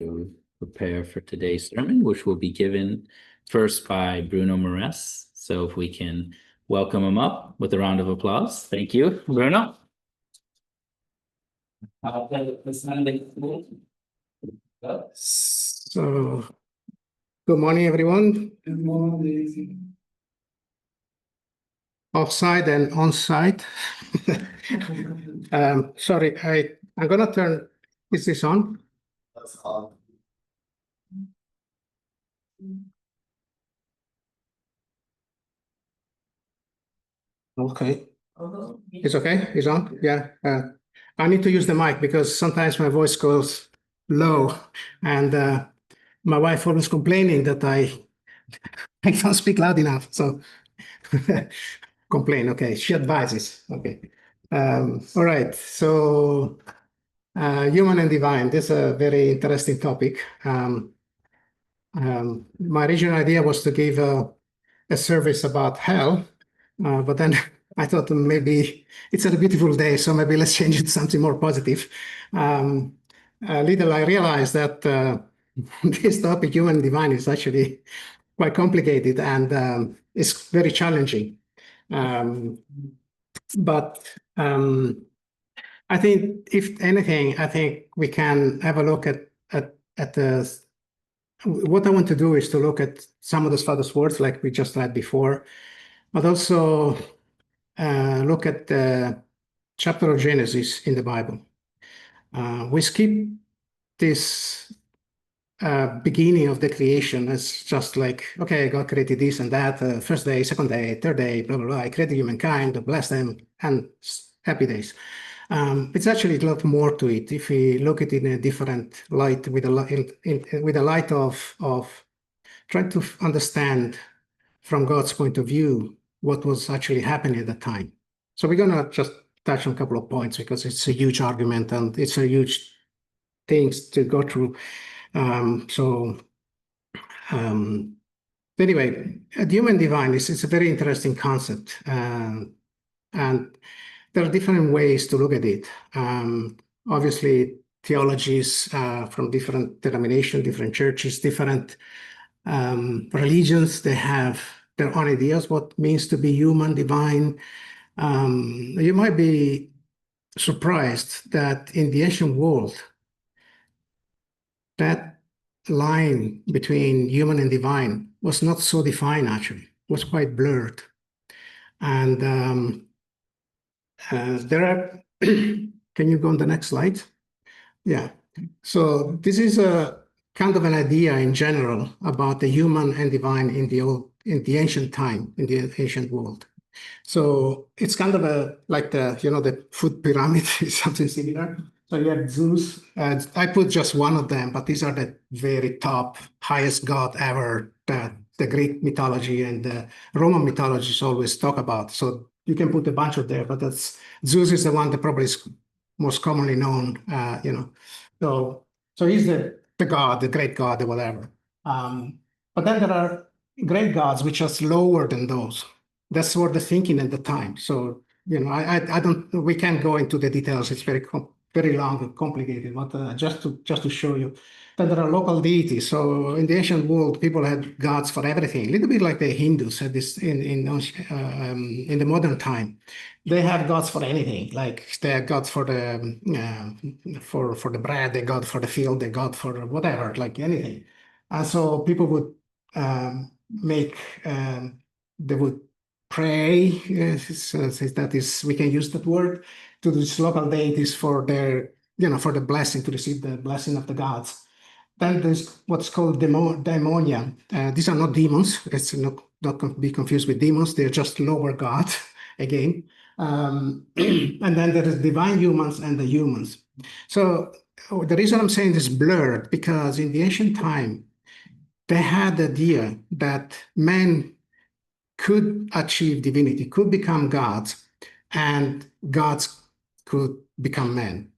to prepare for today's sermon, which will be given first by Bruno Mores. So if we can welcome him up with a round of applause. Thank you, Bruno. So, good morning, everyone. Good morning. Offside and on-site. Sorry, I'm gonna turn. Is this on? That's on. Okay. It's okay? It's on? Yeah. I need to use the mic because sometimes my voice goes low, and my wife always complaining that I don't speak loud enough. So complain. Okay. She advises. Okay. All right. So human and divine. This is a very interesting topic. My original idea was to give a service about hell, but then I thought maybe it's a beautiful day, so maybe let's change it to something more positive. Little I realized that this topic, human and divine, is actually quite complicated and it's very challenging. But I think, if anything, I think we can have a look at the. What I want to do is to look at some of the Stefano's words, like we just read before, but also look at the chapter of Genesis in the Bible. We skip this beginning of the creation as just like, okay, God created this and that, first day, second day, third day, blah, blah, blah. I created humankind, bless them, and happy days. It's actually a lot more to it if we look at it in a different light, with a light of trying to understand from God's point of view what was actually happening at the time. So we're gonna just touch on a couple of points because it's a huge argument and it's a huge things to go through. Anyway, the human divine is a very interesting concept, and there are different ways to look at it. Obviously, theologies from different denominations, different churches, different religions, they have their own ideas what it means to be human, divine. You might be surprised that in the ancient world, that line between human and divine was not so defined, actually. It was quite blurred. And there are, can you go on the next slide? Yeah. So this is a kind of an idea in general about the human and divine in the ancient time, in the ancient world. So it's kind of like the food pyramid is something similar. So you have Zeus. I put just one of them, but these are the very top, highest god ever that the Greek mythology and the Roman mythologies always talk about. So you can put a bunch of there, but Zeus is the one that probably is most commonly known. So he's the god, the great god, or whatever. But then there are great gods which are lower than those. That's what the thinking at the time. So I don't. We can't go into the details. It's very long and complicated. But just to show you that there are local deities. So in the ancient world, people had gods for everything. A little bit like the Hindus had this in the modern time. They have gods for anything. Like they have gods for the bread, they god for the field, they god for whatever, like anything. And so people would they would pray, that is, we can use that word, to these local deities for their, for the blessing, to receive the blessing of the gods. Then there's what's called daimonia. These are not demons. It's not be confused with demons. They're just lower gods, again. And then there is divine humans and the humans. So the reason I'm saying this blurred, because in the ancient time, they had the idea that men could achieve divinity, could become gods, and gods could become men.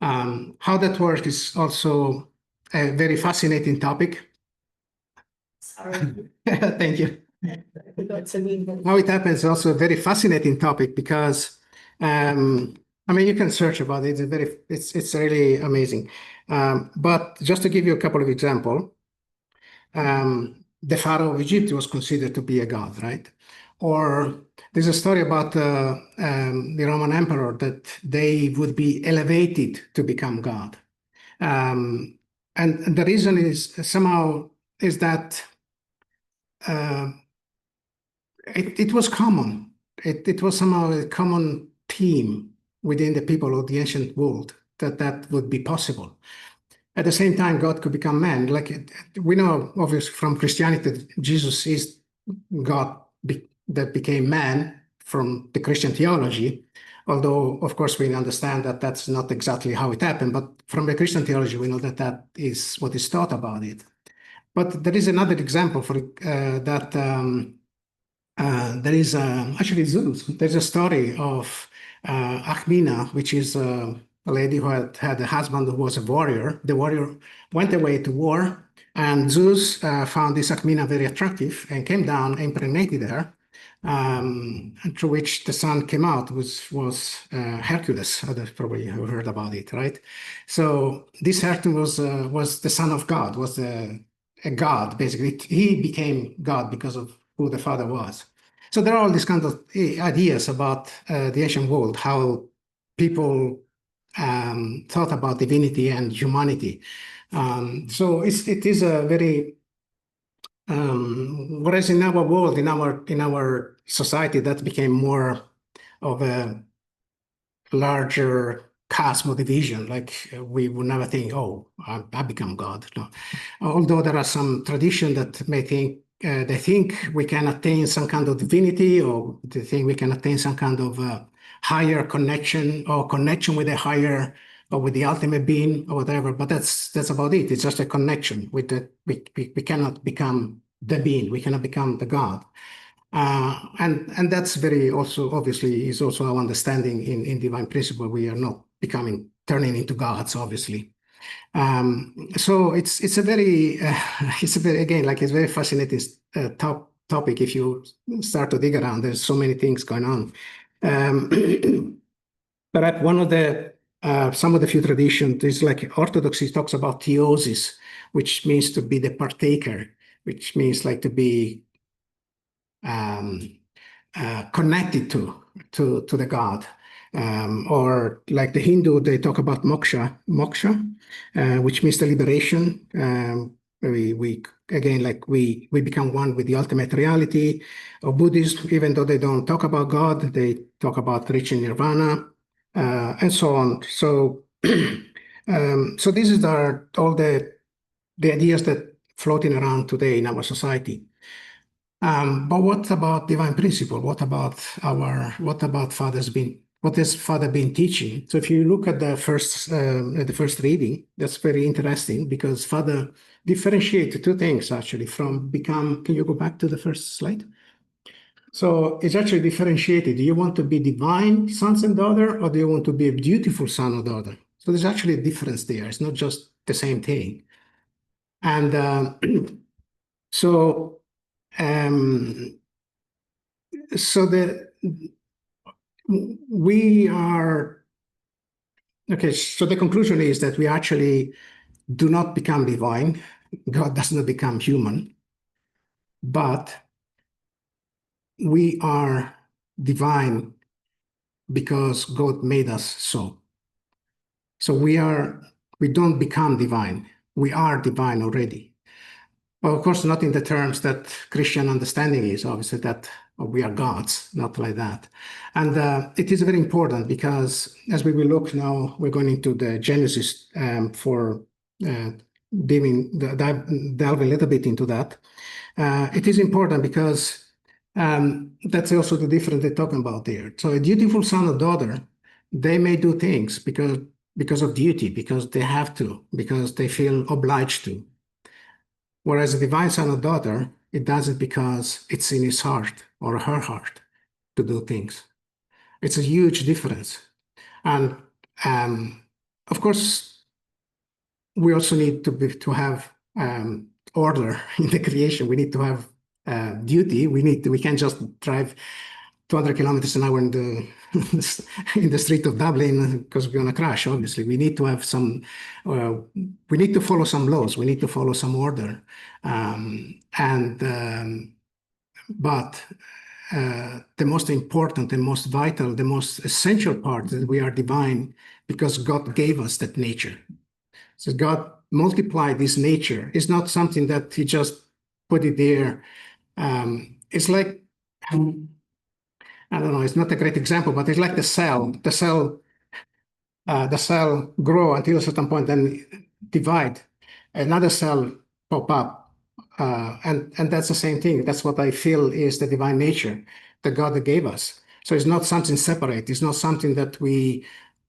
How that works is also a very fascinating topic. Sorry. Thank you. How it happens is also a very fascinating topic because, you can search about it. It's really amazing. But just to give you a couple of examples, the Pharaoh of Egypt was considered to be a god, right? Or there's a story about the Roman emperor that they would be elevated to become god. And the reason is somehow is that it was common. It was somehow a common theme within the people of the ancient world that would be possible. At the same time, God could become man. Like we know, obviously, from Christianity, that Jesus is God that became man from the Christian theology. Although, of course, we understand that that's not exactly how it happened. But from the Christian theology, we know that that is what is taught about it. But there is another example for that. There is actually Zeus. There's a story of Achmina, which is a lady who had a husband who was a warrior. The warrior went away to war, and Zeus found this Achmina very attractive and came down and impregnated her. And through which the son came out, was Hercules. Probably you have heard about it, right? So this Hercules was the son of God, was a god, basically. He became God because of who the father was. So there are all these kinds of ideas about the ancient world, how people thought about divinity and humanity. So it is a very whereas in our world, in our society, that became more of a larger cosmo division. Like we would never think, oh, I become God. No. Although there are some tradition that may think they think we can attain some kind of divinity, or they think we can attain some kind of higher connection or connection with a higher or with the ultimate being or whatever. But that's about it. It's just a connection with the we cannot become the being. We cannot become the God. And that's very also obviously is also our understanding in divine principle. We are not turning into gods, obviously. So it's a very again, like it's very fascinating topic if you start to dig around. There's so many things going on. But one of the some of the few traditions is like Orthodoxy talks about theosis, which means to be the partaker, which means like to be connected to the God. Or like the Hindu, they talk about moksha, which means the liberation. We again, like we become one with the ultimate reality. Or Buddhism, even though they don't talk about God, they talk about reaching nirvana, and so on. So, so these are all the ideas that floating around today in our society. But what about divine principle? What about what has Father been teaching? So if you look at the first reading, that's very interesting because Father differentiated two things actually from become. Can you go back to the first slide? So it's actually differentiated. Do you want to be divine sons and daughter, or do you want to be a beautiful son or daughter? So there's actually a difference there. It's not just the same thing. And so. So we are okay. So the conclusion is that we actually do not become divine. God does not become human, but we are divine because God made us so. So we don't become divine. We are divine already. Well, of course, not in the terms that Christian understanding is, obviously, that we are gods, not like that. And it is very important because as we will look now, we're going into the Genesis for delve a little bit into that. It is important because that's also the difference they're talking about there. So a dutiful son or daughter, they may do things because of duty, because they have to, because they feel obliged to. Whereas a divine son or daughter, it does it because it's in his heart or her heart to do things. It's a huge difference. And of course, we also need to have order in the creation. We need to have duty. We can't just drive 200 kilometers an hour in the in the street of Dublin because we're gonna crash. Obviously, we need to have some. We need to follow some laws. We need to follow some order, but the most important, the most vital, the most essential part is that we are divine because God gave us that nature. So God multiplied this nature. It's not something that He just put it there. It's like, I don't know, it's not a great example, but it's like the cell. The cell grow until a certain point, then divide. Another cell pop up. And that's the same thing. That's what I feel is the divine nature that God gave us. So it's not something separate. It's not something that we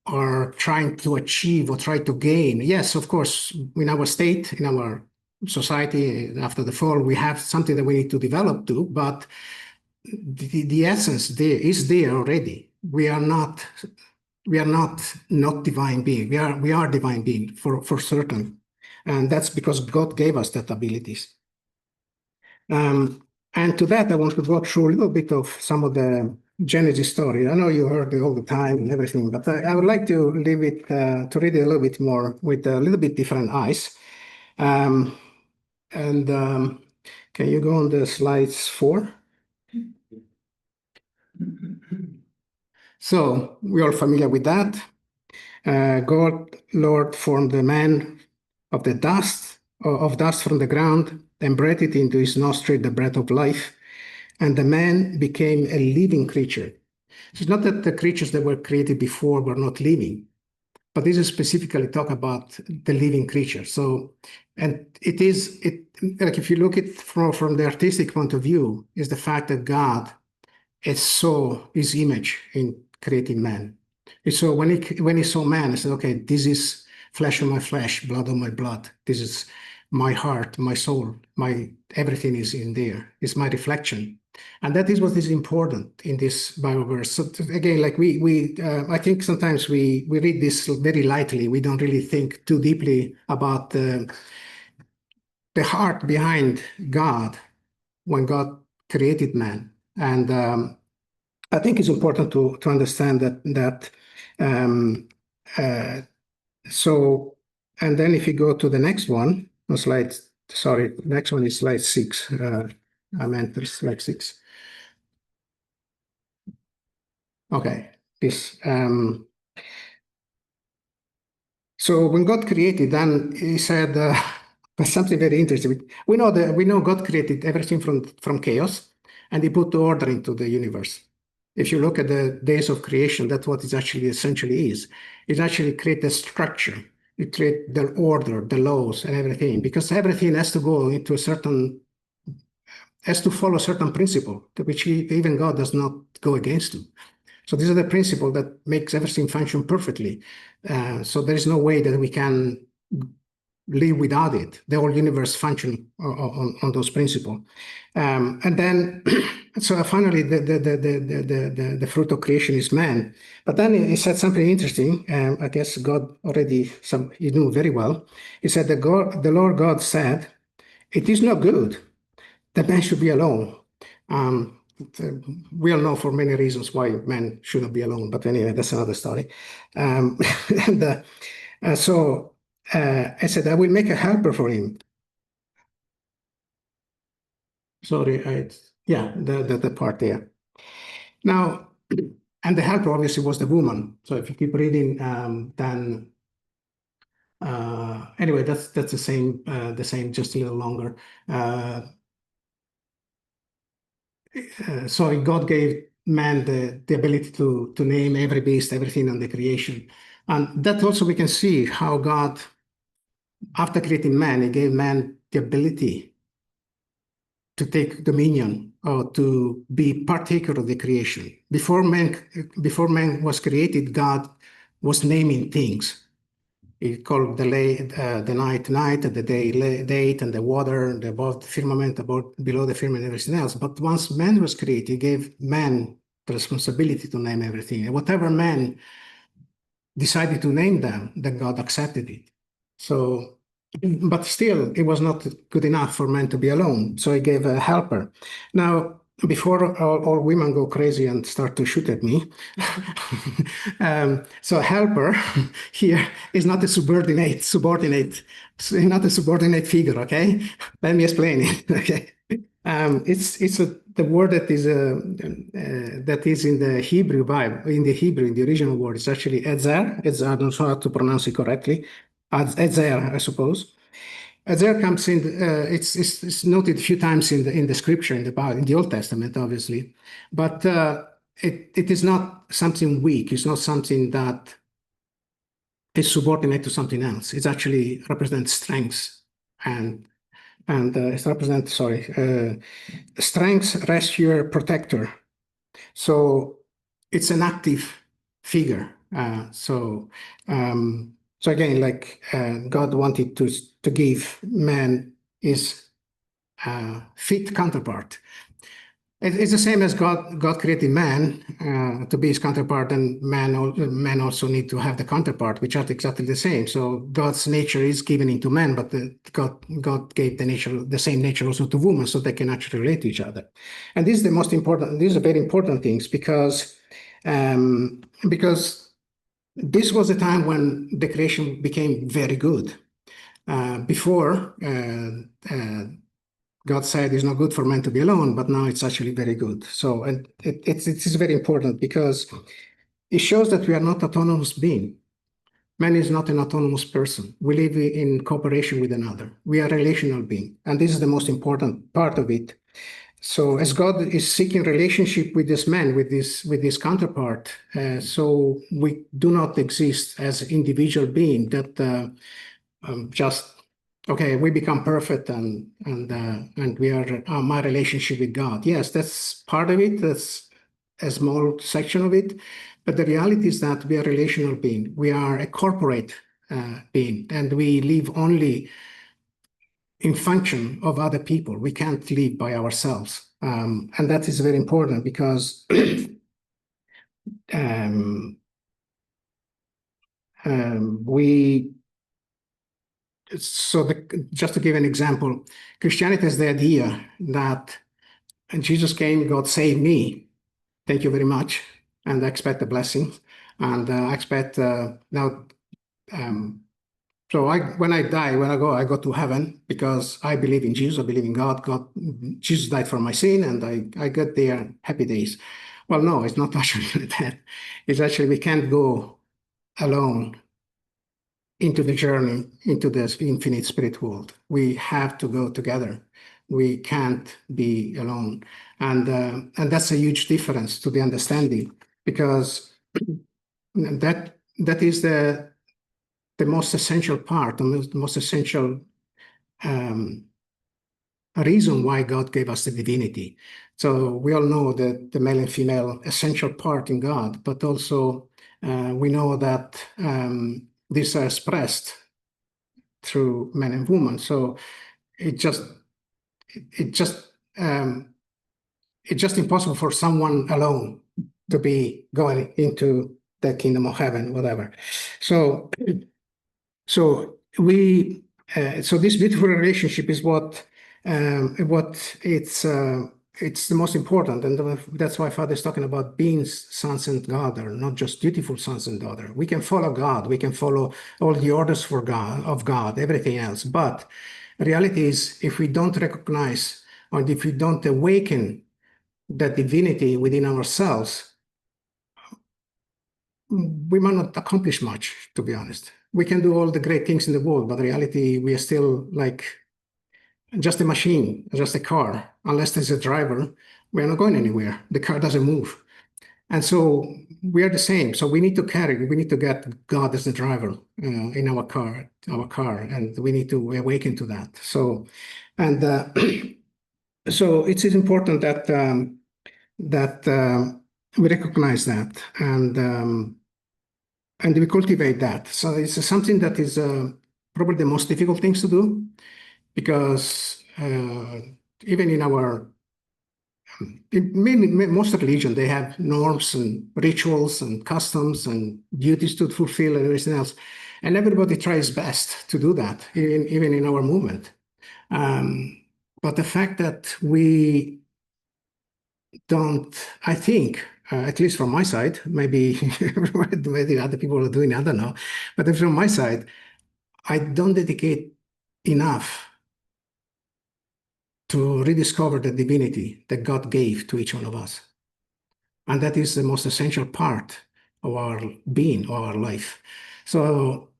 are trying to achieve or try to gain. Yes, of course, in our state, in our society, after the fall, we have something that we need to develop too, but the essence there is there already. We are not divine being. We are divine being for certain. And that's because God gave us that abilities. And to that, I want to go through a little bit of some of the Genesis story. I know you heard it all the time and everything, but I would like to leave it to read it a little bit more with a little bit different eyes. Can you go on the slides 4? So we're all familiar with that. God, Lord, formed the man of the dust from the ground and breathed it into his nostril the breath of life, and the man became a living creature. It's not that the creatures that were created before were not living, but this is specifically talk about the living creature. So, and it like if you look at it from the artistic point of view, is the fact that God saw his image in creating man. And so when he saw man, he said, okay, this is flesh of my flesh, blood of my blood. This is my heart, my soul, everything is in there. It's my reflection. And that is what is important in this Bible verse. So again, like I think sometimes we read this very lightly. We don't really think too deeply about the heart behind God when God created man. And I think it's important to understand that. So, and then if you go to the next one, next one is slide 6. I meant slide 6. Okay, this. So when God created, then He said something very interesting. We know God created everything from chaos, and He put order into the universe. If you look at the days of creation, that's what it actually essentially is. It actually creates a structure. It creates the order, the laws, and everything, because everything has to go into has to follow a certain principle, which even God does not go against. So these are the principles that makes everything function perfectly. So there is no way that we can live without it. The whole universe functions on those principles. And then, so finally, the fruit of creation is man. But then he said something interesting. I guess God already, he knew very well. He said, the Lord God said, it is not good that man should be alone. We all know for many reasons why man shouldn't be alone, but anyway, that's another story. So I said, I will make a helper for him. Sorry, the part there. Now, and the helper obviously was the woman. So if you keep reading, then anyway, that's the same, just a little longer. So God gave man the ability to name every beast, everything on the creation. And that also we can see how God, after creating man, He gave man the ability to take dominion or to be partaker of the creation. Before man was created, God was naming things. He called the night, and the day, and the water, and above the firmament, below the firmament, and everything else. But once man was created, He gave man the responsibility to name everything. And whatever man decided to name them, then God accepted it. So, but still, it was not good enough for man to be alone. So He gave a helper. Now, before all women go crazy and start to shoot at me. So helper here is not a subordinate, not a subordinate figure, okay? Let me explain it, okay? It's the word that is in the Hebrew Bible, in the original word. It's actually Ezer. I don't know how to pronounce it correctly. Ezer, I suppose. There comes in. It's noted a few times in the scripture in the Bible, in the Old Testament, obviously, but it is not something weak. It's not something that is subordinate to something else. It actually represents strength and it represents strength, rescuer, protector. So it's an active figure. So again, like God wanted to give man his fit counterpart. It's the same as God created man to be his counterpart, and man also need to have the counterpart, which are exactly the same. So God's nature is given into man, but God gave the same nature also to women, so they can actually relate to each other. And this is the most important. These are very important things because this was a time when the creation became very good. Before God said it's not good for man to be alone, but now it's actually very good. So, and it is very important because it shows that we are not autonomous being. Man is not an autonomous person. We live in cooperation with another. We are a relational being, and this is the most important part of it. So, as God is seeking relationship with this man, with this counterpart, so we do not exist as individual being that just okay, we become perfect and we are my relationship with God. Yes, that's part of it. That's a small section of it. But the reality is that we are a relational being. We are a corporate being, and we live only in function of other people. We can't live by ourselves. And that is very important because just to give an example, Christianity has the idea that Jesus came, God saved me. Thank you very much. And I expect a blessing. And I expect now, when I die, I go to heaven because I believe in Jesus, I believe in God. Jesus died for my sin, and I get there happy days. Well, no, it's not actually that. It's actually we can't go alone into the journey into this infinite spirit world. We have to go together. We can't be alone, and that's a huge difference to the understanding because that is the most essential part, the most essential reason why God gave us the divinity. So we all know that the male and female essential part in God, but also we know that these are expressed through men and women. So it's just impossible for someone alone to be going into the kingdom of heaven, whatever. So this beautiful relationship is what it's the most important, and that's why Father is talking about being sons and daughter, not just dutiful sons and daughter. We can follow God, we can follow all the orders of God, everything else. But the reality is, if we don't recognize or if we don't awaken that divinity within ourselves, we might not accomplish much, to be honest. We can do all the great things in the world, but in reality, we are still like just a machine, just a car. Unless there's a driver, we're not going anywhere. The car doesn't move. And so we are the same. So we need to get God as the driver in our car, and we need to awaken to that. So, and so it is important that we recognize that and we cultivate that. So it's something that is probably the most difficult things to do because even in most religion, they have norms and rituals and customs and duties to fulfill and everything else. And everybody tries best to do that, even in our movement. But the fact that we I think, at least from my side, maybe, maybe other people are doing, I don't know, but from my side, I don't dedicate enough to rediscover the divinity that God gave to each one of us. And that is the most essential part of our being, of our life. So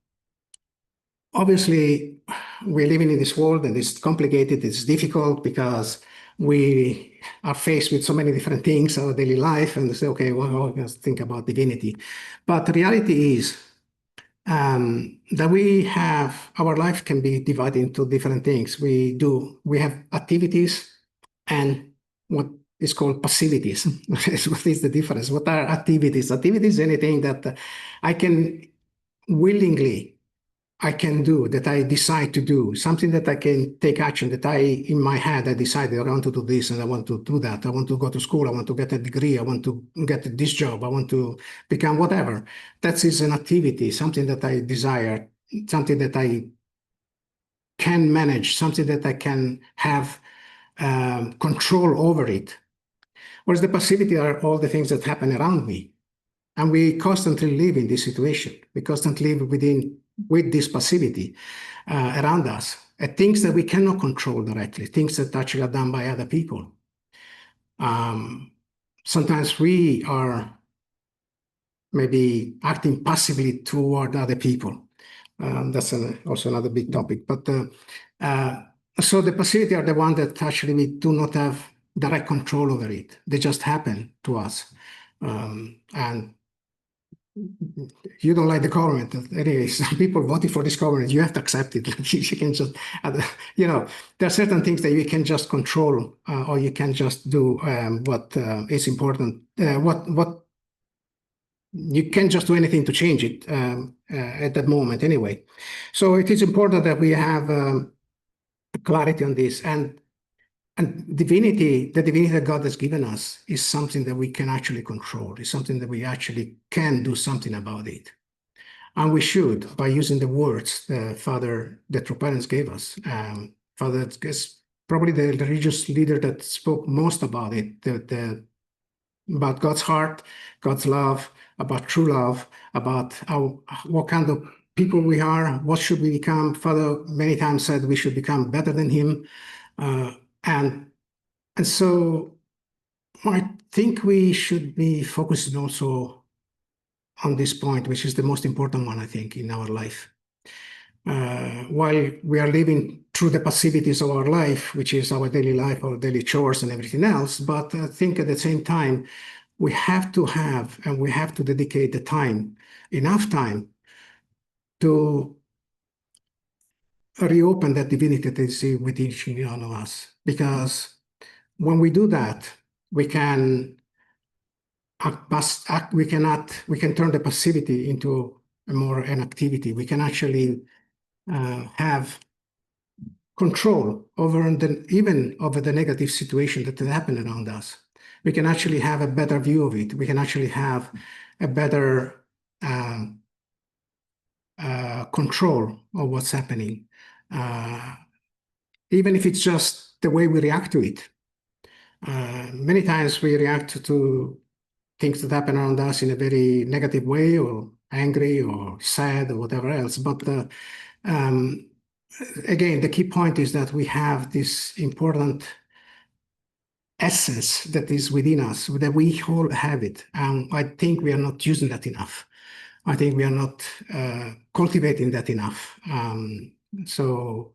obviously, we're living in this world and it's complicated, it's difficult because we are faced with so many different things, our daily life, and they say, okay, well, let's think about divinity. But the reality is that we have, our life can be divided into different things. We have activities and what is called passivities. What is the difference? What are activities? Activities, anything that I can willingly I can do, that I decide to do, something that I can take action, that in my head, I decided I want to do this and I want to do that. I want to go to school. I want to get a degree. I want to get this job. I want to become whatever. That is an activity, something that I desire, something that I can manage, something that I can have control over it. Whereas the passivity are all the things that happen around me. And we constantly live in this situation. We constantly live with this passivity around us, things that we cannot control directly, things that actually are done by other people. Sometimes we are maybe acting passively toward other people. That's also another big topic. But so the passivity are the ones that actually we do not have direct control over it. They just happen to us. And you don't like the government. Anyway, some people voted for this government. You have to accept it. You can just, there are certain things that you can just control, or you can just do what is important. What you can't just do anything to change it at that moment, anyway. So it is important that we have clarity on this, and divinity, the divinity that God has given us is something that we can actually control. It's something that we actually can do something about it. And we should, by using the words that our parents gave us. Father is probably the religious leader that spoke most about it, about God's heart, God's love, about true love, about what kind of people we are, what should we become. Father many times said we should become better than him. And so I think we should be focusing also on this point, which is the most important one, I think, in our life. While we are living through the passivities of our life, which is our daily life, our daily chores and everything else, but I think at the same time, we have to have, and we have to dedicate the time, enough time to reopen that divinity that is within each one of us. Because when we do that, we can we can turn the passivity into an activity. We can actually have control over even over the negative situation that happen around us. We can actually have a better view of it. We can actually have a better control of what's happening, even if it's just the way we react to it. Many times we react to things that happen around us in a very negative way, or angry or sad or whatever else. But again, the key point is that we have this important essence that is within us, that we all have it. And I think we are not using that enough. I think we are not cultivating that enough. So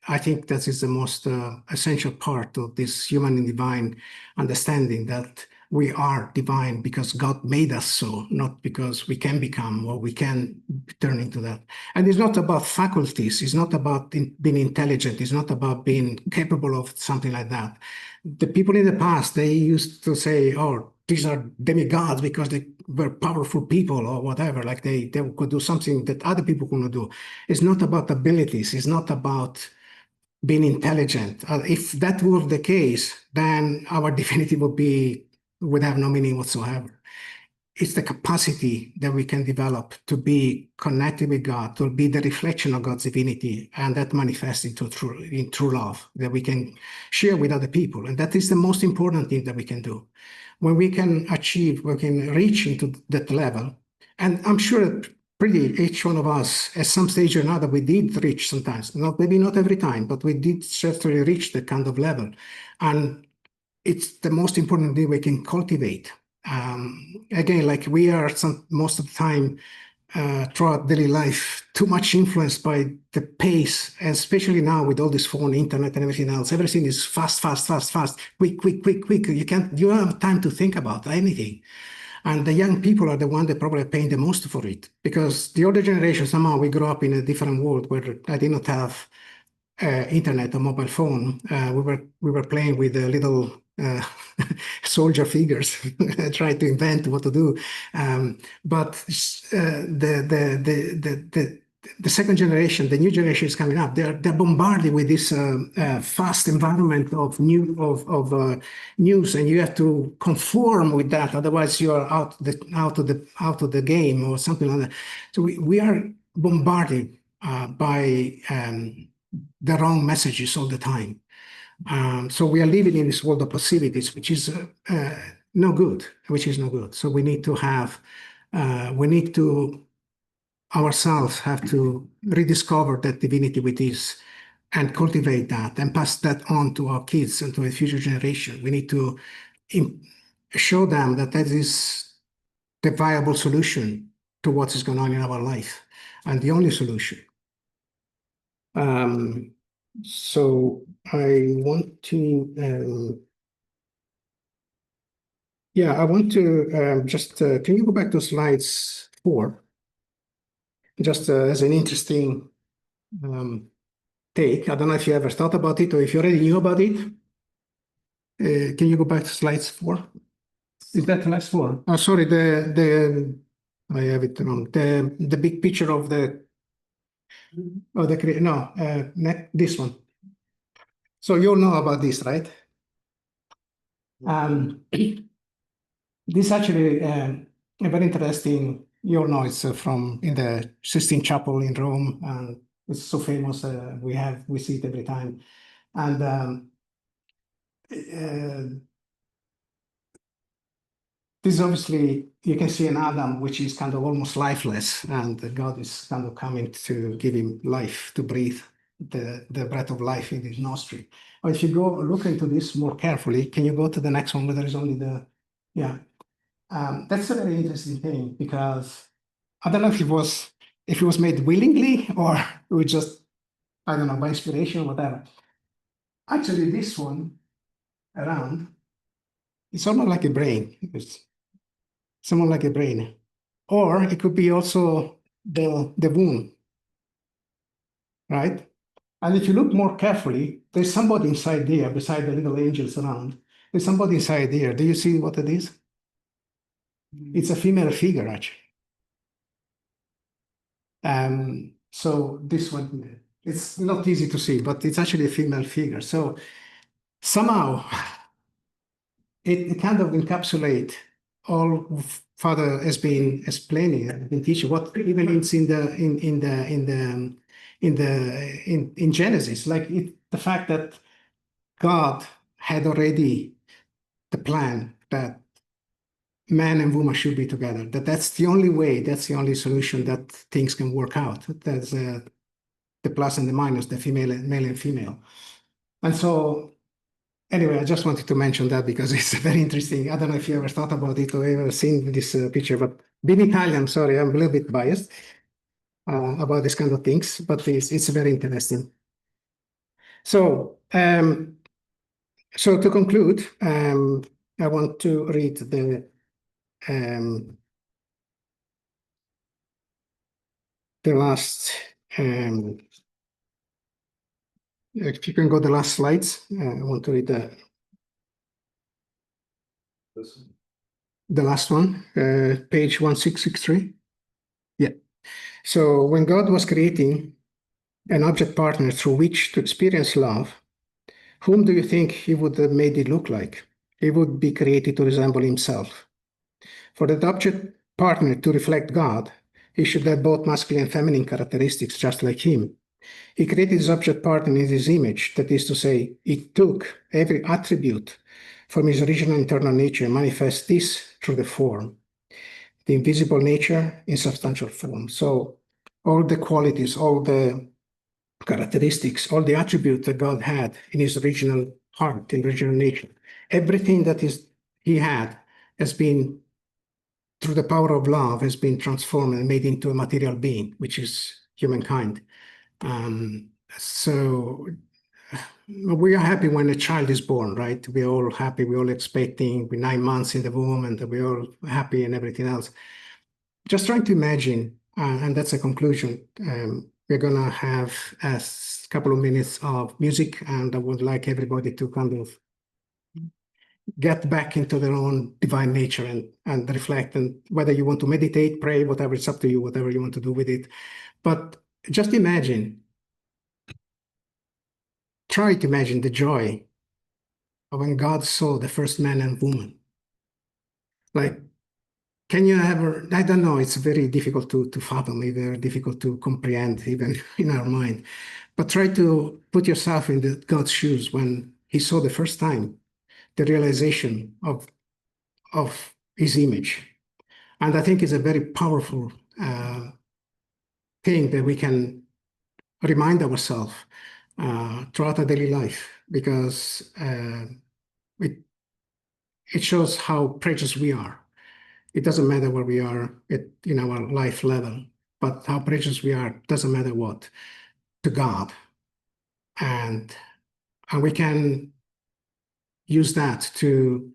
I think that is the most essential part of this human and divine understanding, that we are divine because God made us so, not because we can become or we can turn into that. And it's not about faculties. It's not about being intelligent. It's not about being capable of something like that. The people in the past, they used to say, oh, these are demigods because they were powerful people or whatever, like they could do something that other people couldn't do. It's not about abilities. It's not about being intelligent. If that were the case, then our divinity would have no meaning whatsoever. it's the capacity that we can develop to be connected with God, to be the reflection of God's divinity, and that manifests in true love that we can share with other people. And that is the most important thing that we can do. When we can reach into that level, and I'm sure pretty each one of us at some stage or another, we did reach sometimes, maybe not every time, but we did certainly reach that kind of level. And it's the most important thing we can cultivate. Again, like we are most of the time throughout daily life, too much influenced by the pace, and especially now with all this phone, internet, and everything else. Everything is fast, quick. You don't have time to think about anything. And the young people are the ones that probably are paying the most for it, because the older generation, somehow we grew up in a different world where I did not have internet or mobile phone. We were playing with the little soldier figures, trying to invent what to do. But the second generation, the new generation is coming up. They're bombarded with this fast environment of news, and you have to conform with that. Otherwise, you are out of the game or something like that. So we are bombarded by the wrong messages all the time. So we are living in this world of possibilities, which is no good. So we need to ourselves have to rediscover that divinity within us and cultivate that and pass that on to our kids and to a future generation. We need to show them that is the viable solution to what is going on in our life and the only solution. So I want to, just, can you go back to slides 4? Just as an interesting take. I don't know if you ever thought about it or if you already knew about it. Can you go back to slides 4? Is that slide 4? Oh, sorry, I have it wrong. The big picture of the this one. So you all know about this, right? This actually a very interesting. You all know it's from in the Sistine Chapel in Rome, and it's so famous. We see it every time, and this obviously you can see an Adam which is kind of almost lifeless, and God is kind of coming to give him life, to breathe the breath of life in his nostril. But if you go look into this more carefully, can you go to the next one where there is only that's a very interesting thing, because I don't know if it was made willingly or it was just, I don't know, by inspiration or whatever. Actually, this one around, it's almost like a brain. It's someone like a brain. Or it could be also the womb, right? And if you look more carefully, there's somebody inside there, beside the little angels around. There's somebody inside there. Do you see what it is? It's a female figure, actually. So this one, it's not easy to see, but it's actually a female figure. So somehow it kind of encapsulates all Father has been explaining and been teaching, what even it's in Genesis, like the fact that God had already the plan that man and woman should be together, that's the only way, that's the only solution that things can work out. That's the plus and the minus, the male and female. And so anyway, I just wanted to mention that because it's very interesting. I don't know if you ever thought about it or ever seen this picture, but being Italian, sorry, I'm a little bit biased about this kind of things, but it's very interesting. So, so to conclude, I want to read the last, if you can go the last slides, I want to read the last one, page 1663. Yeah. So when God was creating an object partner through which to experience love, whom do you think he would have made it look like? He would be created to resemble himself. For the object partner to reflect God, he should have both masculine and feminine characteristics, just like him. He created his object partner in his image, that is to say, he took every attribute from his original internal nature and manifests this through the form, the invisible nature in substantial form. So all the qualities, all the characteristics, all the attributes that God had in his original heart, in original nature, everything that he had has been, through the power of love, has been transformed and made into a material being, which is humankind. So we are happy when a child is born, right? We're all happy, we're all expecting, we're 9 months in the womb and we're all happy and everything else. Just trying to imagine, and that's a conclusion. We're gonna have a couple of minutes of music, and I would like everybody to kind of get back into their own divine nature and reflect, and whether you want to meditate, pray, whatever, it's up to you, whatever you want to do with it. But just imagine, try to imagine the joy of when God saw the first man and woman. Like, can you ever, I don't know, it's very difficult to fathom, very difficult to comprehend even in our mind. But try to put yourself in God's shoes when he saw the first time the realization of his image. And I think it's a very powerful thing that we can remind ourselves throughout our daily life, because it shows how precious we are. It doesn't matter where we are in our life level, but how precious we are, doesn't matter what, to God. And we can use that to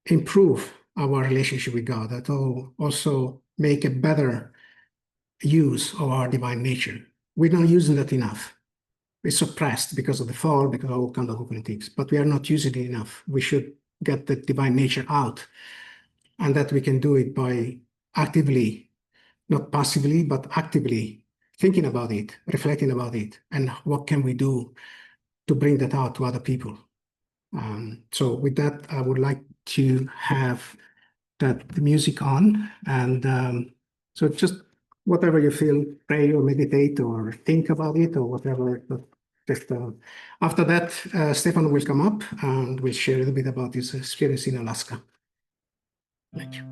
improve our relationship with God, that will also make a better use of our divine nature. We're not using that enough. It's suppressed because of the fall, because of all kinds of different things, but we are not using it enough. We should get the divine nature out, and that we can do it by actively, not passively, but actively thinking about it, reflecting about it, and what can we do to bring that out to other people. So with that, I would like to have the music on, and so just whatever you feel, pray or meditate or think about it or whatever. But just after that, Stefano will come up and will share a little bit about his experience in Alaska. Thank you.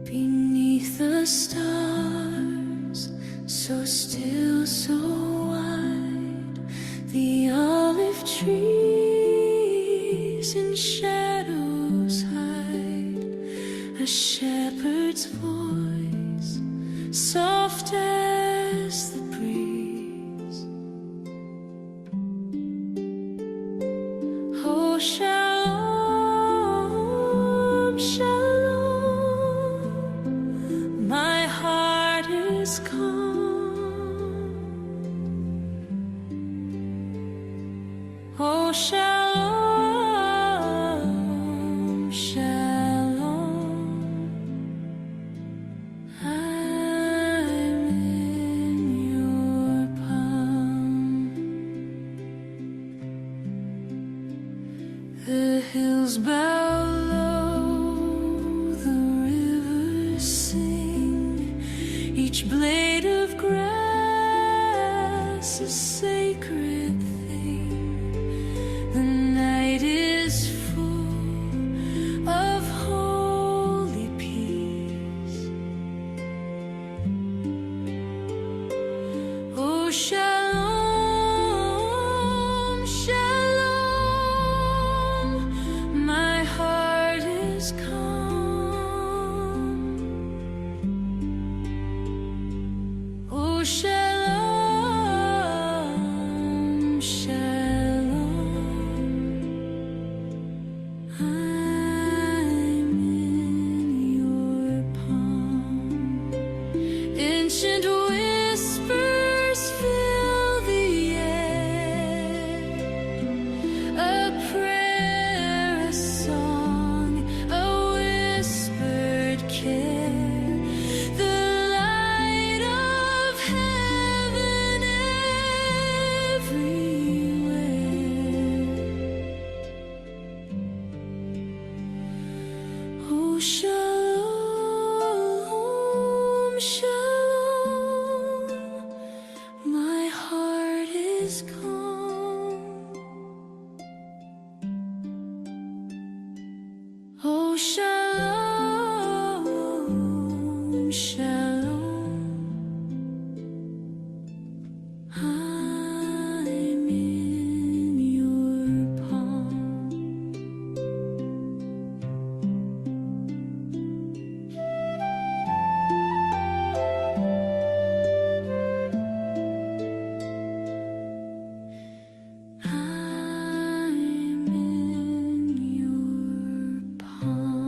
Beneath the stars, so still, so wide, the olive trees in shadows hide, a shepherd's voice, soft as the breeze. Oh, shalom, shalom, my heart is calm. Oh, shalom, shalom, I'm in your palm. The hills bow low, the rivers sing, each blade of grass a sacred thing. The night is full of holy peace. Oh, shalom, shalom, my heart is calm. Oh, shalom, shalom, I'm in your palm. Ancient whispers fill the air, a prayer is calm. Oh, shalom, shalom. I'm in your palm. I'm in your palm.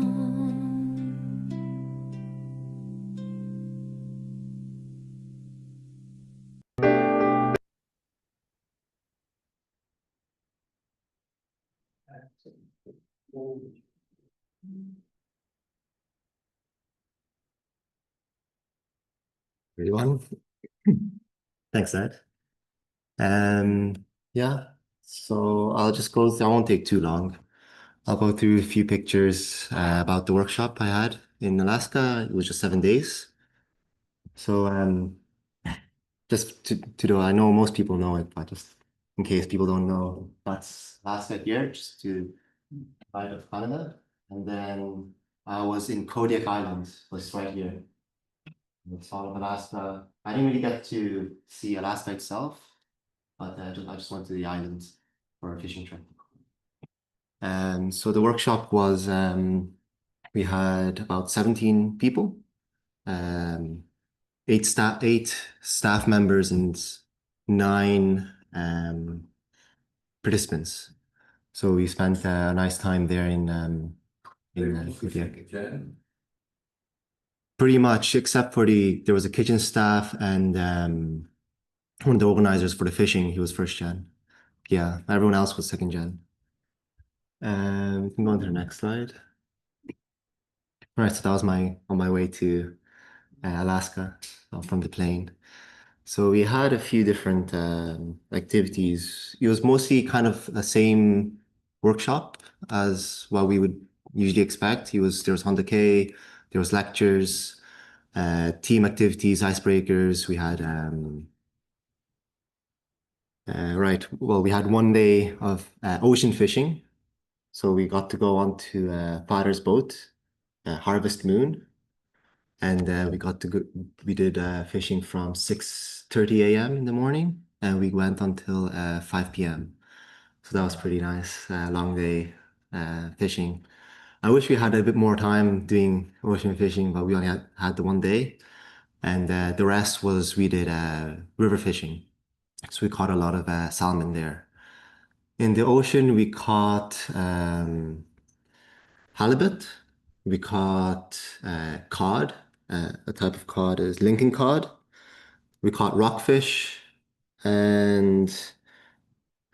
Everyone. Thanks, Ed. Um, yeah, so I'll just go through, I won't take too long. I'll go through a few pictures about the workshop I had in Alaska. It was just 7 days. So just to do, I know most people know it, but just in case people don't know, that's Alaska here, just to the right of Canada. And then I was in Kodiak Island, was right here. It's all of Alaska. I didn't really get to see Alaska itself, but I just went to the islands for a fishing trip. So the workshop was we had about 17 people, um, eight staff members and nine participants. So we spent a nice time there in Kodiak. Pretty much, except for there was a kitchen staff and one of the organizers for the fishing. He was first gen. Yeah, everyone else was second gen. We can go on to the next slide. All right, so that was on my way to Alaska from the plane. So we had a few different activities. It was mostly kind of the same workshop as what we would usually expect. There was 100K, there was lectures, team activities, icebreakers. We had we had one day of ocean fishing. So we got to go on to Father's boat, Harvest Moon, and we did fishing from 6:30 a.m. in the morning, and we went until 5 p.m. So that was pretty nice, long day fishing. I wish we had a bit more time doing ocean fishing, but we only had the one day, and the rest was we did river fishing. So we caught a lot of salmon there. In the ocean, we caught halibut. We caught cod. A type of cod is Lincoln cod. We caught rockfish, and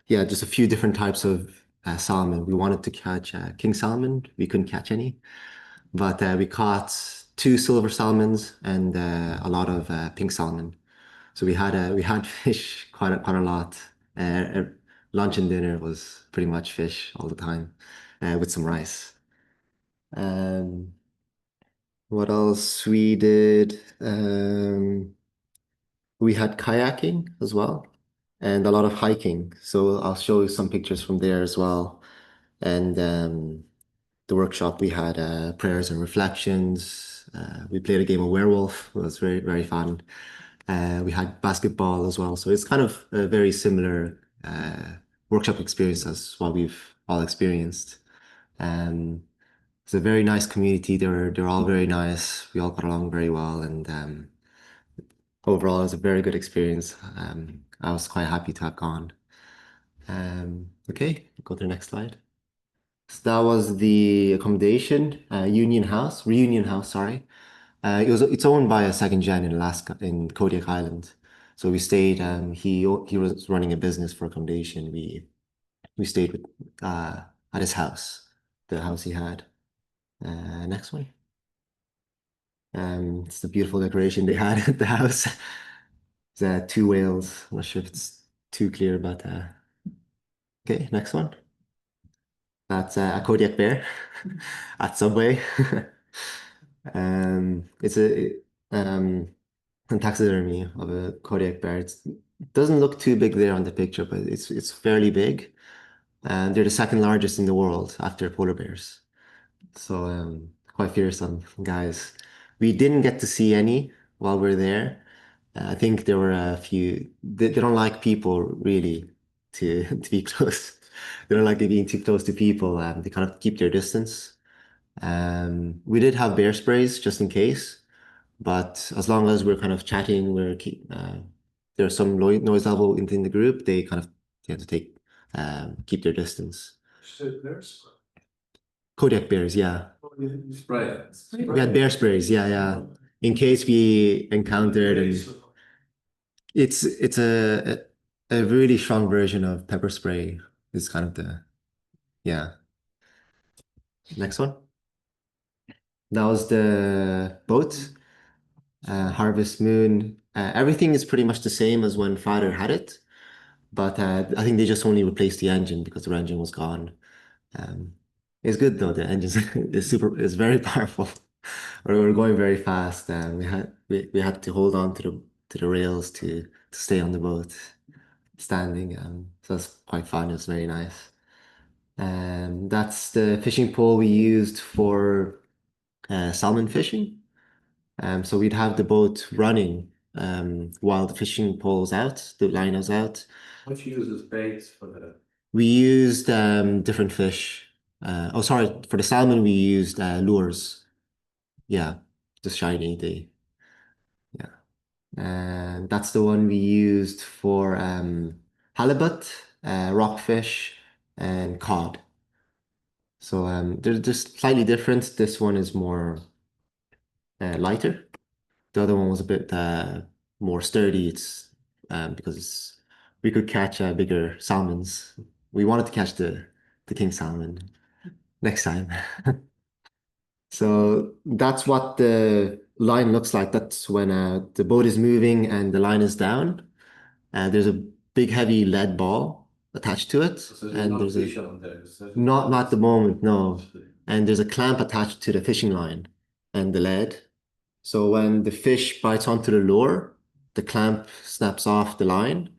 yeah, just a few different types of salmon. We wanted to catch king salmon. We couldn't catch any, but we caught two silver salmons and a lot of pink salmon. So we had fish quite a lot. Lunch and dinner was pretty much fish all the time, with some rice. Um, what else we did? We had kayaking as well, and a lot of hiking. So I'll show you some pictures from there as well. And the workshop we had prayers and reflections. We played a game of werewolf. It was very fun. We had basketball as well. So it's kind of a very similar workshop experience as what we've all experienced. Um, it's a very nice community. They're all very nice. We all got along very well, and overall, it was a very good experience. I was quite happy to have gone. Okay, go to the next slide. So that was the accommodation, Reunion House, sorry. It's owned by a second gen in Alaska, in Kodiak Island. So we stayed. He was running a business for accommodation. We stayed at his house, the house he had. Next one. It's the beautiful decoration they had at the house. It's two whales. I'm not sure if it's too clear, but okay, next one. That's a Kodiak bear at Subway. It's a taxidermy of a Kodiak bear. doesn't look too big there on the picture, but it's fairly big. And they're the second largest in the world after polar bears. So quite fearsome guys. We didn't get to see any while we are there. I think there were a few. They don't like people really to to be close. They don't like being too close to people. They kind of keep their distance. We did have bear sprays just in case, but as long as we're kind of chatting, there's some noise level in the group. They kind of have to keep their distance. Kodiak bears, yeah. Spray. We had bear sprays, yeah, yeah. In case we encountered, and it's a really strong version of pepper spray. Is kind of yeah. Next one. That was the boat, Harvest Moon. Everything is pretty much the same as when Father had it, but I think they just only replaced the engine because the engine was gone. Um, it's good though. The engine is very powerful. We're going very fast, and we had to hold on to the rails to stay on the boat, standing. So that's quite fun. It's very nice. That's the fishing pole we used for salmon fishing. So we'd have the boat running while the fishing pole's out, the line is out. What you use as baits for the We used different fish. Oh, sorry, for the salmon we used lures. Yeah, just shiny. Yeah, and that's the one we used for halibut, rockfish, and cod. So they're just slightly different. This one is more lighter. The other one was a bit more sturdy. It's because we could catch bigger salmons. We wanted to catch the king salmon next time. So that's what the line looks like. That's when the boat is moving and the line is down. There's a big heavy lead ball attached to it, so and no there's fish on there. not at the moment, no. And there's a clamp attached to the fishing line and the lead. So when the fish bites onto the lure, the clamp snaps off the line,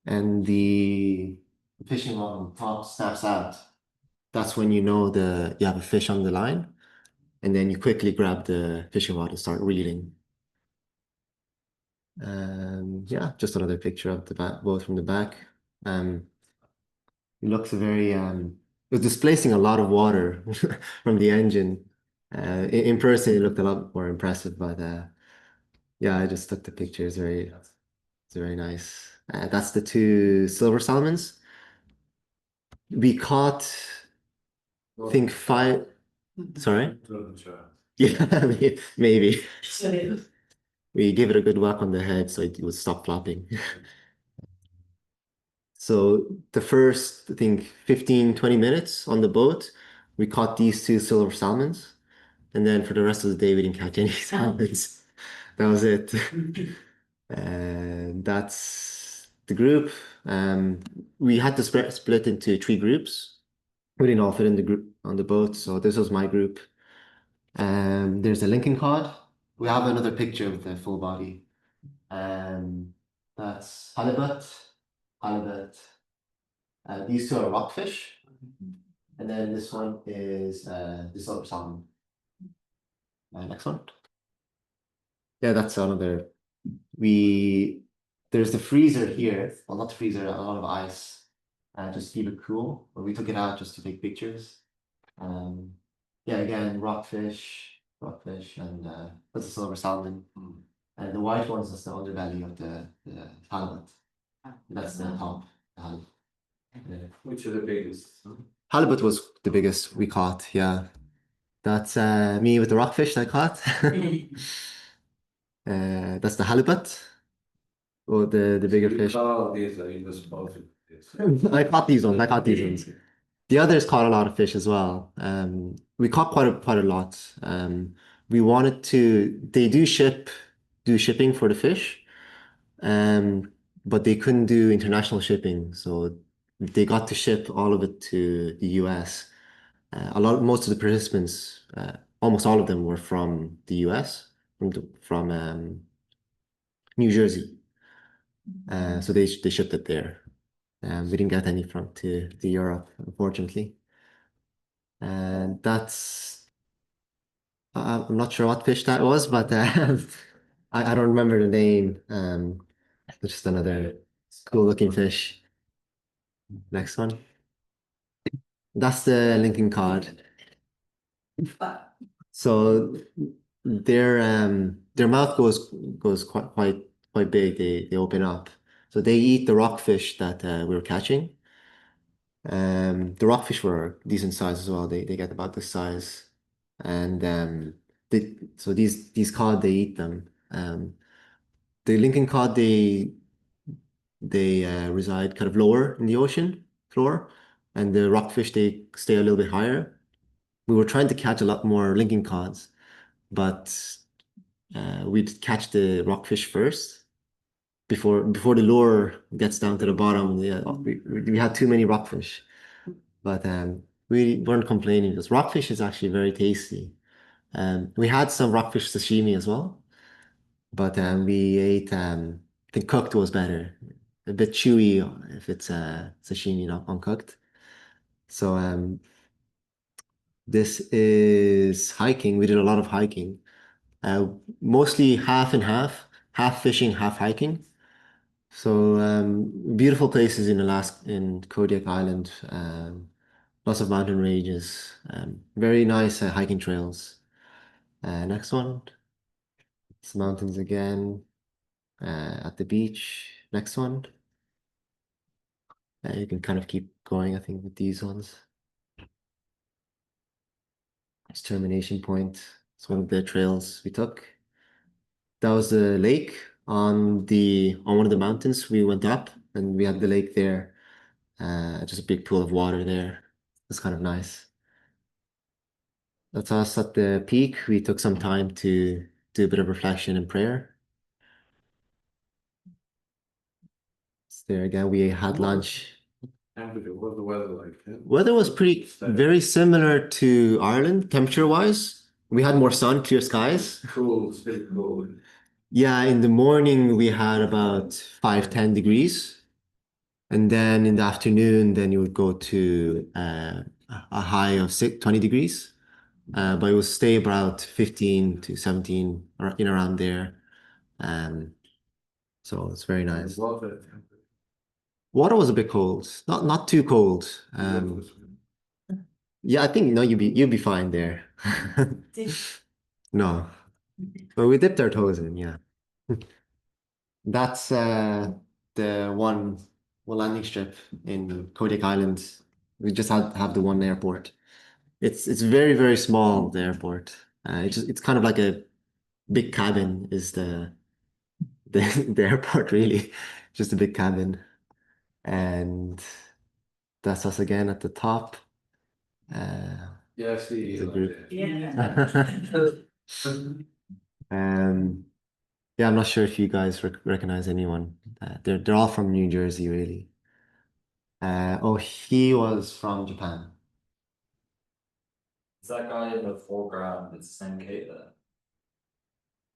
and the fishing rod on top snaps out. That's when you know you have a fish on the line, and then you quickly grab the fishing rod and start reeling. Yeah, just another picture of the boat from the back. It looks it was displacing a lot of water from the engine. In person, it looked a lot more impressive, but yeah, I just took the pictures. It's very nice. That's the two silver salmons. We caught, I think five. Sorry. Yeah, maybe. We gave it a good whack on the head so it would stop flapping. So the first, I think, 15, 20 minutes on the boat, we caught these two silver salmons. And then for the rest of the day, we didn't catch any salmons. That was it. And that's the group. We had to split into three groups. We didn't all fit in the group on the boat, so this was my group. There's a Lincoln cod. We have another picture with the full body. That's halibut, halibut. These two are rockfish. And then this one is the silver salmon. Next one. Yeah, that's another. There's the freezer here. Well, not the freezer, a lot of ice. Just to keep it cool. But we took it out just to take pictures. Yeah, again, rockfish, and that's a silver salmon. And the white one's just the underbelly of the halibut. That's the top. The halibut. Yeah. Which are the biggest? Halibut was the biggest we caught, yeah. That's me with the rockfish that I caught. That's the halibut. Or the bigger fish. Oh, these are you just both. I caught these ones. The others caught a lot of fish as well. We caught quite a lot. We wanted to. They do shipping for the fish, but they couldn't do international shipping, so they got to ship all of it to the US. Most of the participants, almost all of them were from the US, from New Jersey. So they shipped it there. We didn't get any from to Europe, unfortunately. And I'm not sure what fish that was, but I don't remember the name. It's just another cool looking fish. Next one. That's the Lincoln cod. So their mouth goes quite big. They open up. So they eat the rockfish that we were catching. The rockfish were decent size as well. They get about this size, and so these cod they eat them. The Lincoln cod they reside kind of lower in the ocean floor, and the rockfish they stay a little bit higher. We were trying to catch a lot more Lincoln cods, but we'd catch the rockfish first before the lure gets down to the bottom. Yeah, we had too many rockfish, but we weren't complaining because rockfish is actually very tasty. We had some rockfish sashimi as well, but we ate. I think cooked was better, a bit chewy if it's sashimi, not uncooked. So this is hiking. We did a lot of hiking. Mostly half and half fishing, half hiking. So beautiful places in Alaska, in Kodiak Island. Lots of mountain ranges. Very nice hiking trails. Next one. It's mountains again. At the beach. Next one. You can kind of keep going, I think, with these ones. It's termination point. It's one of the trails we took. That was the lake on one of the mountains. We went up and we had the lake there. Just a big pool of water there. It's kind of nice. That's us at the peak. We took some time to do a bit of reflection and prayer. It's there again. We had lunch. Temperature, what was the weather like? Weather was very similar to Ireland, temperature-wise. We had more sun, clear skies. Cool, still cool. Yeah, in the morning we had about 5-10 degrees. And then in the afternoon, then you would go to a high of 20 degrees. But it would stay about 15 to 17 or in around there. So it's very nice. Water Water was a bit cold, not too cold. Yeah, I think no, you'd be fine there. No, but we dipped our toes in. Yeah, that's the one landing strip in Kodiak Island. We just have the one airport. It's very small, the airport. It's kind of like a big cabin is the the airport really. Just a big cabin. And that's us again at the top. Yeah, I see. The like group. that. Yeah. Yeah, I'm not sure if you guys recognize anyone. They're all from New Jersey, really. Oh, he was from Japan. Is that guy in the foreground? It's the same Kate there.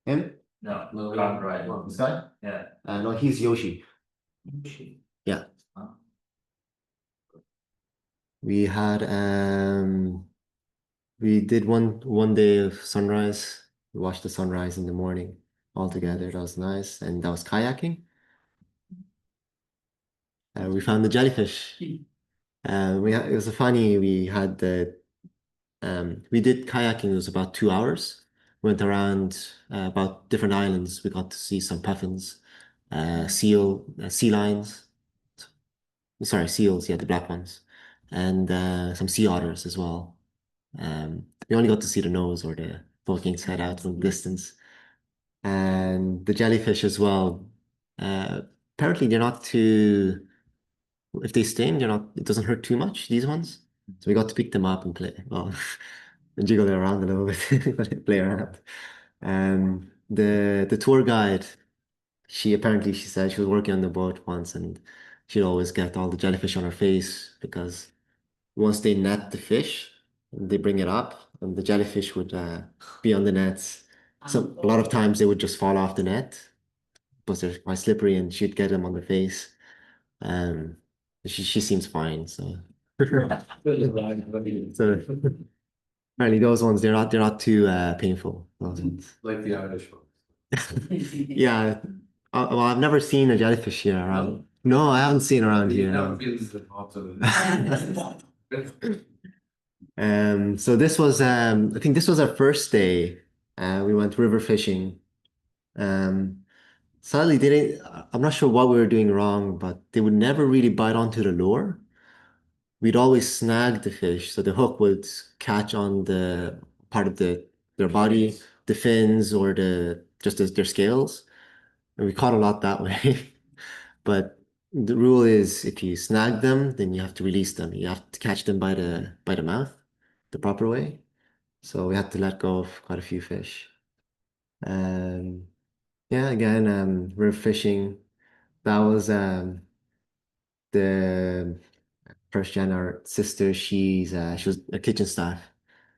Him? No, No, gone no. right. This guy? Yeah. No, he's Yoshi. Yeah. Huh? We had we did one day of sunrise. We watched the sunrise in the morning all together. That was nice, and that was kayaking. We found the jellyfish. It was funny. We did kayaking. It was about 2 hours. Went around about different islands. We got to see some puffins, sea lions. Sorry, seals. Yeah, the black ones, and some sea otters as well. We only got to see the nose or the Viking's head out from the distance, and the jellyfish as well. Apparently, they're not too. If they sting, they're not. It doesn't hurt too much. These ones, so we got to pick them up and play. Well, and jiggle it around a little bit, play around. The tour guide, she said she was working on the boat once, and she'd always get all the jellyfish on her face because once they net the fish, they bring it up, and the jellyfish would be on the nets. So a lot of times they would just fall off the net, because they're quite slippery, and she'd get them on the face. She seems fine, so so apparently those ones they're not too painful. Those ones. Like the Irish one. Yeah. Well, I've never seen a jellyfish here around. No, I haven't seen around You here. never No. feel the hot of So this was I think this was our first day. We went river fishing. Sadly, they didn't. I'm not sure what we were doing wrong, but they would never really bite onto the lure. We'd always snag the fish, so the hook would catch on the part of their body, the fins, or their scales, and we caught a lot that way. But the rule is, if you snag them, then you have to release them. You have to catch them by the mouth, the proper way. So we had to let go of quite a few fish. Yeah, again, we're fishing. That was the first gen, our sister. She was a kitchen staff.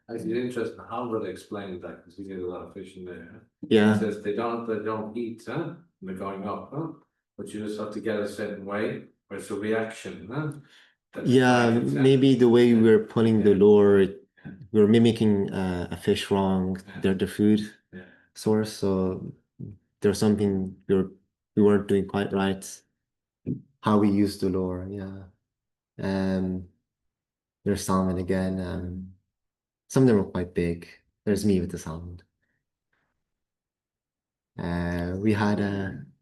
Actually, it's interesting how would explain that because we did a lot of fishing there. Yeah. It says they don't eat, huh? When they're going up, huh? But you just have to get a certain way, or it's a reaction, huh? That Yeah, happens, huh? maybe the way we were pulling the Yeah. lure, we were mimicking a fish wrong, their food Yeah. source. So there's something we weren't doing quite right. How we used the lure, yeah. There's salmon again. Some of them were quite big. There's me with the salmon.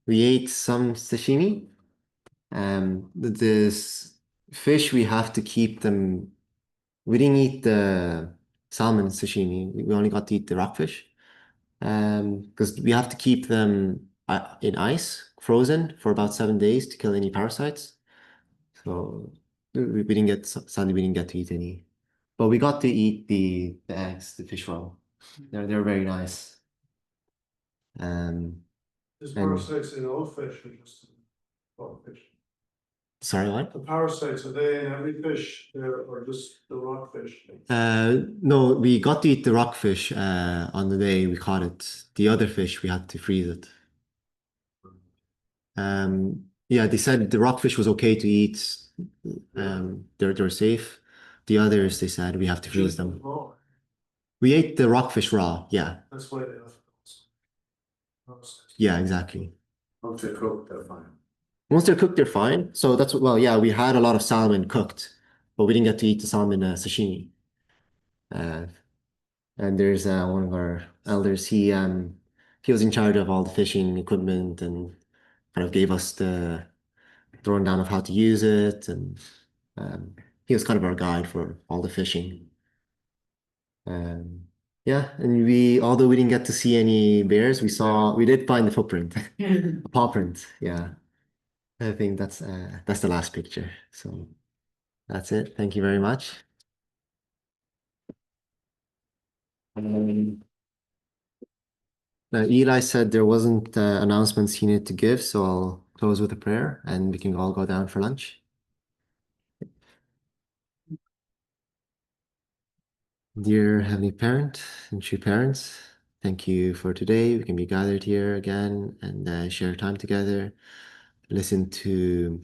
We ate some sashimi. This fish we have to keep them. We didn't eat the salmon sashimi. We only got to eat the rockfish. Because we have to keep them in ice, frozen for about 7 days to kill any parasites. So we didn't get sadly we didn't get to eat any, but we got to eat the eggs, the fish roe. They're very nice. There's And- parasites in all fish or just in rock fish? Sorry, what? The parasites, are they in every fish or just the rockfish? No, we got to eat the rockfish on the day we caught it. The other fish we had to freeze it. Yeah, they said the rockfish was okay to eat. They're safe. The others, they said we have to freeze Just them. raw. We ate the rockfish raw. Yeah, That's why they have parasites. yeah, exactly. Once they're cooked, they're fine. Once they're cooked, they're fine. So that's well, yeah, we had a lot of salmon cooked, but we didn't get to eat the salmon sashimi. And there's one of our elders. He was in charge of all the fishing equipment and kind of gave us the rundown of how to use it, and he was kind of our guide for all the fishing. Yeah, and although we didn't get to see any bears, we did find the footprint, a paw print. Yeah, I think that's the last picture. So that's it. Thank you very much. Now, Eli said there wasn't announcements he needed to give, so I'll close with a prayer and we can all go down for lunch. Dear Heavenly Parent and true parents, thank you for today. We can be gathered here again and share time together, listen to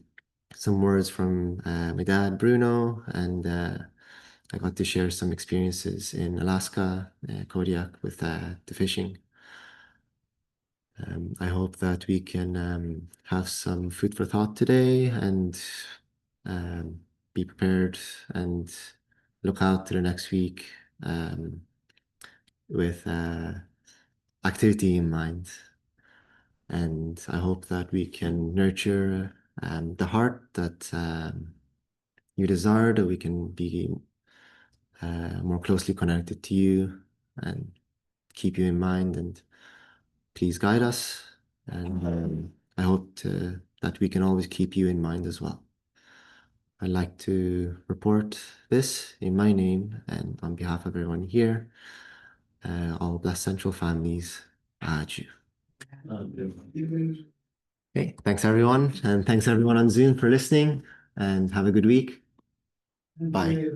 some words from my dad, Bruno, and I got to share some experiences in Alaska, Kodiak, with the fishing. I hope that we can have some food for thought today and be prepared and look out to the next week with activity in mind. And I hope that we can nurture the heart that you desire, that we can be more closely connected to you and keep you in mind, and please guide us. And I hope that we can always keep you in mind as well. I'd like to report this in my name and on behalf of everyone here, all Blessed Central families, Jew. Okay, thanks everyone, and thanks everyone on Zoom for listening, and have a good week. Bye.